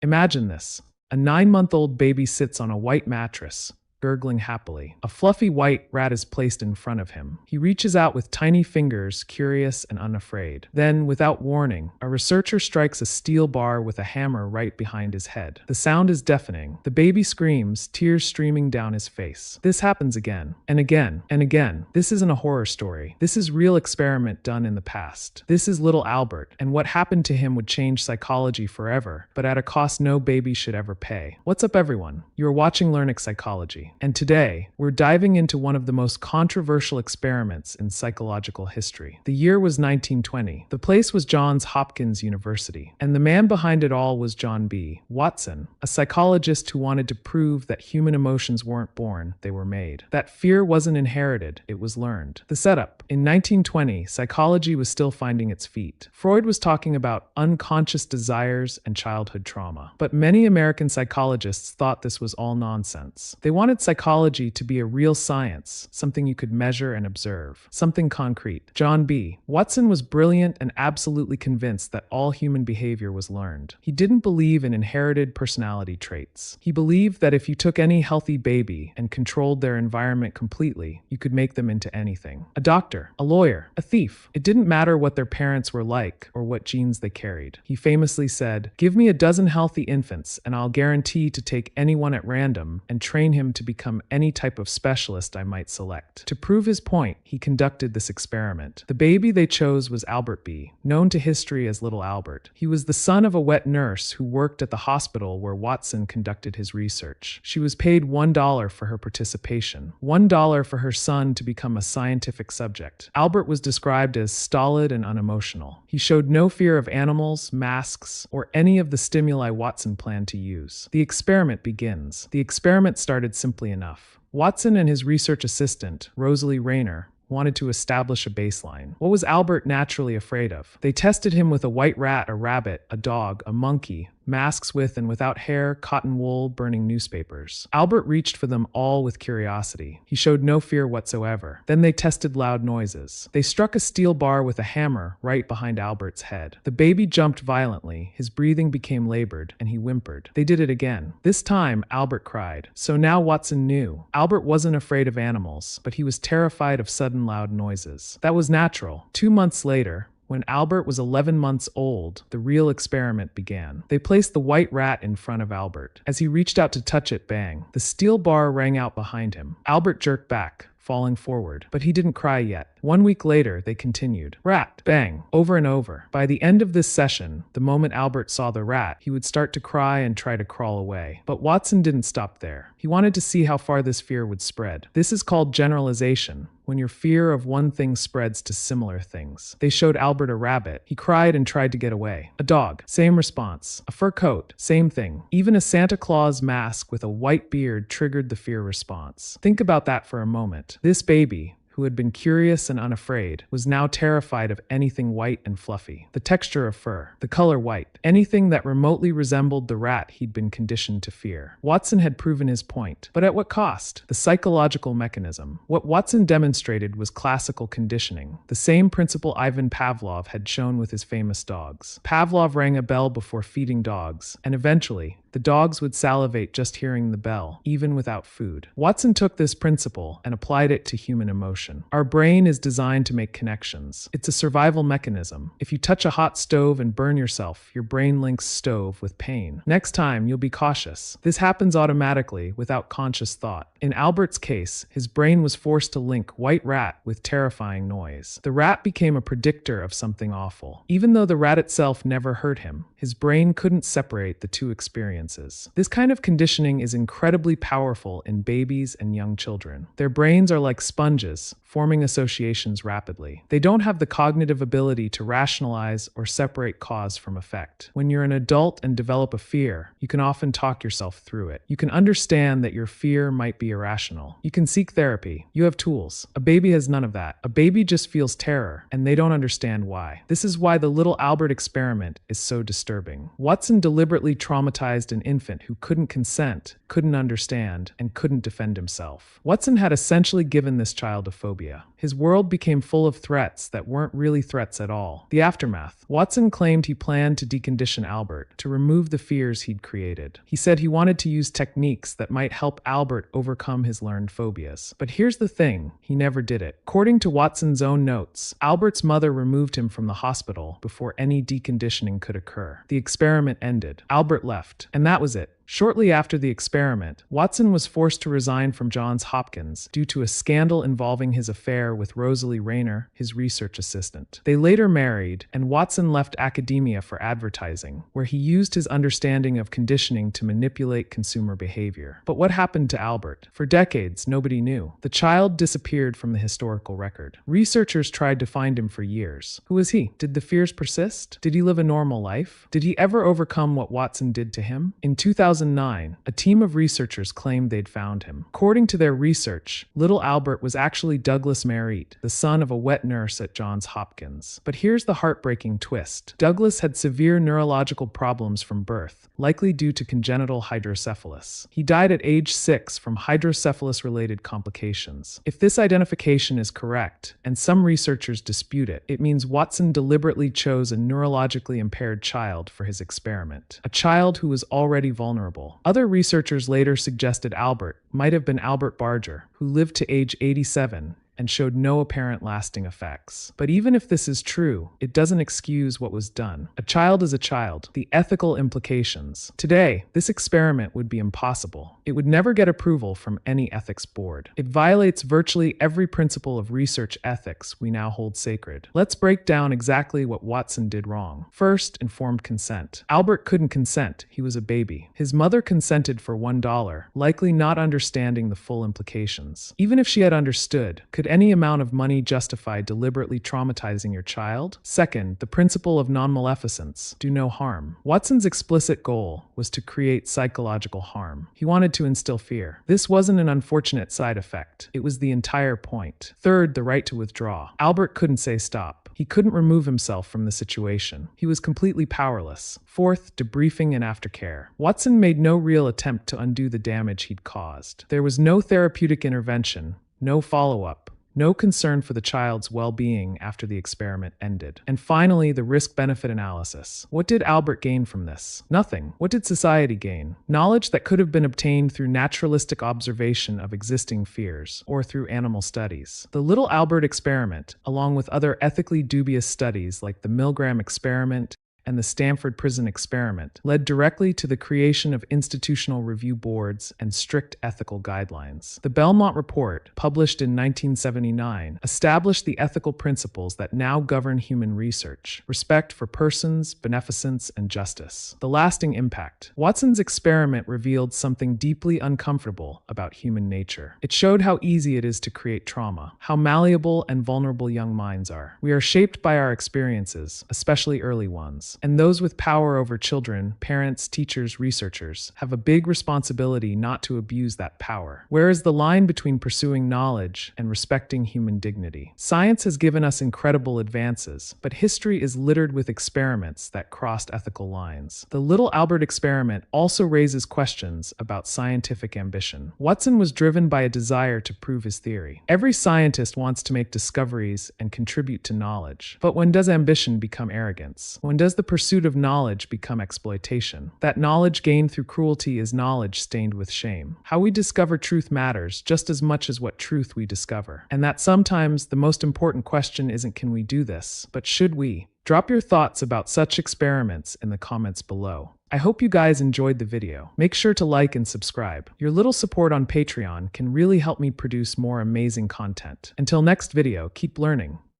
Imagine this. A 9-month-old baby sits on a white mattress, gurgling happily. A fluffy white rat is placed in front of him. He reaches out with tiny fingers, curious and unafraid. Then, without warning, a researcher strikes a steel bar with a hammer right behind his head. The sound is deafening. The baby screams, tears streaming down his face. This happens again, and again, and again. This isn't a horror story. This is real experiment done in the past. This is little Albert, and what happened to him would change psychology forever, but at a cost no baby should ever pay. What's up, everyone? You're watching Learniq Psychology. And today, we're diving into one of the most controversial experiments in psychological history. The year was 1920. The place was Johns Hopkins University. And the man behind it all was John B. Watson, a psychologist who wanted to prove that human emotions weren't born, they were made. That fear wasn't inherited, it was learned. The setup. In 1920, psychology was still finding its feet. Freud was talking about unconscious desires and childhood trauma. But many American psychologists thought this was all nonsense. They wanted psychology to be a real science, something you could measure and observe, something concrete. John B. Watson was brilliant and absolutely convinced that all human behavior was learned. He didn't believe in inherited personality traits. He believed that if you took any healthy baby and controlled their environment completely, you could make them into anything. A doctor, a lawyer, a thief. It didn't matter what their parents were like or what genes they carried. He famously said, "Give me a dozen healthy infants and I'll guarantee to take anyone at random and train him to become any type of specialist I might select." To prove his point, he conducted this experiment. The baby they chose was Albert B., known to history as Little Albert. He was the son of a wet nurse who worked at the hospital where Watson conducted his research. She was paid $1 for her participation, $1 for her son to become a scientific subject. Albert was described as stolid and unemotional. He showed no fear of animals, masks, or any of the stimuli Watson planned to use. The experiment begins. The experiment started simply enough. Watson and his research assistant, Rosalie Rayner, wanted to establish a baseline. What was Albert naturally afraid of? They tested him with a white rat, a rabbit, a dog, a monkey, masks with and without hair, cotton wool, burning newspapers. Albert reached for them all with curiosity. He showed no fear whatsoever. Then they tested loud noises. They struck a steel bar with a hammer right behind Albert's head. The baby jumped violently, his breathing became labored, and he whimpered. They did it again. This time, Albert cried. So now Watson knew. Albert wasn't afraid of animals, but he was terrified of sudden loud noises. That was natural. 2 months later, when Albert was 11 months old, the real experiment began. They placed the white rat in front of Albert. As he reached out to touch it, bang, the steel bar rang out behind him. Albert jerked back, falling forward, but he didn't cry yet. 1 week later, they continued. Rat, bang, over and over. By the end of this session, the moment Albert saw the rat, he would start to cry and try to crawl away. But Watson didn't stop there. He wanted to see how far this fear would spread. This is called generalization, when your fear of one thing spreads to similar things. They showed Albert a rabbit. He cried and tried to get away. A dog, same response. A fur coat, same thing. Even a Santa Claus mask with a white beard triggered the fear response. Think about that for a moment. This baby, who had been curious and unafraid, was now terrified of anything white and fluffy. The texture of fur, the color white, anything that remotely resembled the rat he'd been conditioned to fear. Watson had proven his point, but at what cost? The psychological mechanism. What Watson demonstrated was classical conditioning, the same principle Ivan Pavlov had shown with his famous dogs. Pavlov rang a bell before feeding dogs, and eventually, the dogs would salivate just hearing the bell, even without food. Watson took this principle and applied it to human emotion. Our brain is designed to make connections. It's a survival mechanism. If you touch a hot stove and burn yourself, your brain links stove with pain. Next time, you'll be cautious. This happens automatically without conscious thought. In Albert's case, his brain was forced to link white rat with terrifying noise. The rat became a predictor of something awful. Even though the rat itself never hurt him, his brain couldn't separate the two experiences. This kind of conditioning is incredibly powerful in babies and young children. Their brains are like sponges, forming associations rapidly. They don't have the cognitive ability to rationalize or separate cause from effect. When you're an adult and develop a fear, you can often talk yourself through it. You can understand that your fear might be irrational. You can seek therapy. You have tools. A baby has none of that. A baby just feels terror, and they don't understand why. This is why the little Albert experiment is so disturbing. Watson deliberately traumatized an infant who couldn't consent, couldn't understand, and couldn't defend himself. Watson had essentially given this child a phobia. His world became full of threats that weren't really threats at all. The aftermath. Watson claimed he planned to decondition Albert, to remove the fears he'd created. He said he wanted to use techniques that might help Albert overcome his learned phobias. But here's the thing, he never did it. According to Watson's own notes, Albert's mother removed him from the hospital before any deconditioning could occur. The experiment ended. Albert left, and that was it. Shortly after the experiment, Watson was forced to resign from Johns Hopkins due to a scandal involving his affair with Rosalie Rayner, his research assistant. They later married, and Watson left academia for advertising, where he used his understanding of conditioning to manipulate consumer behavior. But what happened to Albert? For decades, nobody knew. The child disappeared from the historical record. Researchers tried to find him for years. Who was he? Did the fears persist? Did he live a normal life? Did he ever overcome what Watson did to him? In 2009, a team of researchers claimed they'd found him. According to their research, little Albert was actually Douglas Merritt, the son of a wet nurse at Johns Hopkins. But here's the heartbreaking twist. Douglas had severe neurological problems from birth, likely due to congenital hydrocephalus. He died at age 6 from hydrocephalus-related complications. If this identification is correct, and some researchers dispute it, it means Watson deliberately chose a neurologically impaired child for his experiment. A child who was already vulnerable. Other researchers later suggested Albert might have been Albert Barger, who lived to age 87 and showed no apparent lasting effects. But even if this is true, it doesn't excuse what was done. A child is a child. The ethical implications. Today, this experiment would be impossible. It would never get approval from any ethics board. It violates virtually every principle of research ethics we now hold sacred. Let's break down exactly what Watson did wrong. First, informed consent. Albert couldn't consent. He was a baby. His mother consented for $1, likely not understanding the full implications. Even if she had understood, could any amount of money justify deliberately traumatizing your child? Second, the principle of non-maleficence. Do no harm. Watson's explicit goal was to create psychological harm. He wanted to instill fear. This wasn't an unfortunate side effect. It was the entire point. Third, the right to withdraw. Albert couldn't say stop. He couldn't remove himself from the situation. He was completely powerless. Fourth, debriefing and aftercare. Watson made no real attempt to undo the damage he'd caused. There was no therapeutic intervention, no follow-up, no concern for the child's well-being after the experiment ended. And finally, the risk-benefit analysis. What did Albert gain from this? Nothing. What did society gain? Knowledge that could have been obtained through naturalistic observation of existing fears, or through animal studies. The little Albert experiment, along with other ethically dubious studies like the Milgram experiment and the Stanford Prison Experiment, led directly to the creation of institutional review boards and strict ethical guidelines. The Belmont Report, published in 1979, established the ethical principles that now govern human research: respect for persons, beneficence, and justice. The lasting impact. Watson's experiment revealed something deeply uncomfortable about human nature. It showed how easy it is to create trauma, how malleable and vulnerable young minds are. We are shaped by our experiences, especially early ones. And those with power over children, parents, teachers, researchers, have a big responsibility not to abuse that power. Where is the line between pursuing knowledge and respecting human dignity? Science has given us incredible advances, but history is littered with experiments that crossed ethical lines. The little Albert experiment also raises questions about scientific ambition. Watson was driven by a desire to prove his theory. Every scientist wants to make discoveries and contribute to knowledge. But when does ambition become arrogance? When does the pursuit of knowledge become exploitation? That knowledge gained through cruelty is knowledge stained with shame. How we discover truth matters just as much as what truth we discover. And that sometimes the most important question isn't can we do this, but should we? Drop your thoughts about such experiments in the comments below. I hope you guys enjoyed the video. Make sure to like and subscribe. Your little support on Patreon can really help me produce more amazing content. Until next video, keep learning.